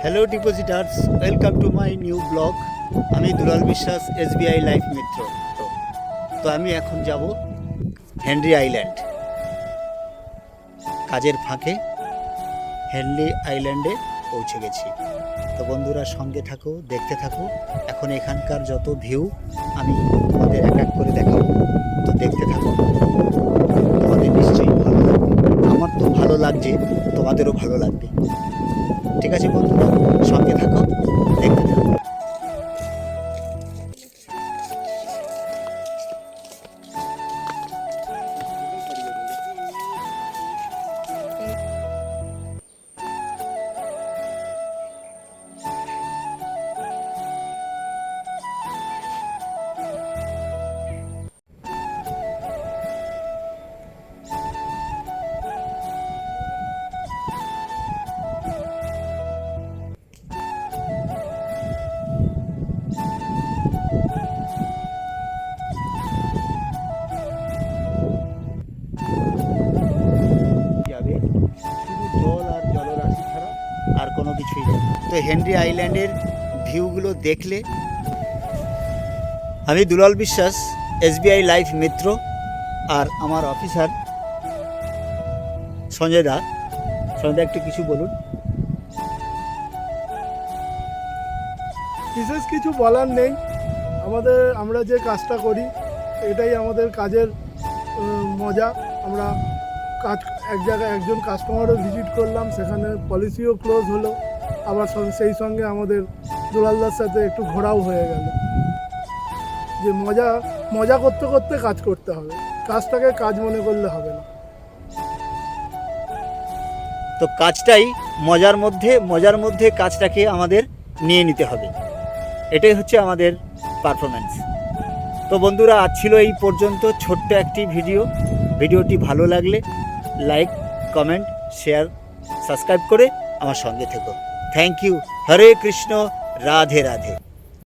Hello ডিপোজিটার্স, welcome to my new blog. আমি দুলাল বিশ্বাস, SBI life মিত্র। তো আমি এখন যাব হেনরি আইল্যান্ড। কাজের ফাঁকে হেনরি আইল্যান্ডে পৌঁছে গেছি। তো বন্ধুরা সঙ্গে থাকো, দেখতে থাকো। এখন এখানকার যত ভিউ আমি তোমাদের এক এক করে দেখাবো, তো দেখতে থাকো। তোমাদের নিশ্চয়ই ভালো লাগবে, আমার তো ভালো লাগছে, তোমাদেরও ভালো লাগবে। ঠিক আছে বন্ধুরা, সঙ্গে থাকো, দেখতে থাকো। যাবে শুধু জল আর জলরাশি ছাড়া আর কোনো কিছুই নেই। তো হেনরি আইল্যান্ডের ভিউগুলো দেখলে, আমি দুলাল বিশ্বাস, SBI লাইফ মিত্র, আর আমার অফিসার সঞ্জয় দা। সঞ্জয় দা, একটু কিছু বলুন। বিশেষ কিছু বলার নেই। আমরা যে কাজটা করি এটাই আমাদের কাজের মজা। আমরা এক জায়গায় একজন কাস্টমারও ভিজিট করলাম, সেখানে পলিসিও ক্লোজ হলো, আবার সেই সঙ্গে আমাদের দুলালদার সাথে একটু ঘোরাও হয়ে গেল। যে মজা করতে করতে কাজ করতে হবে, কাজটাকে কাজ মনে করলে হবে না। তো কাজটাই মজার মধ্যে কাজটাকে আমাদের নিয়ে নিতে হবে, এটাই হচ্ছে আমাদের পারফরম্যান্স। তো বন্ধুরা, আজ ছিল এই পর্যন্ত ছোট্ট একটি ভিডিওটি ভালো লাগলে লাইক, কমেন্ট, শেয়ার, সাবস্ক্রাইব করে আমার সঙ্গে থেকো। Thank you. হরে কৃষ্ণ, রাধে রাধে।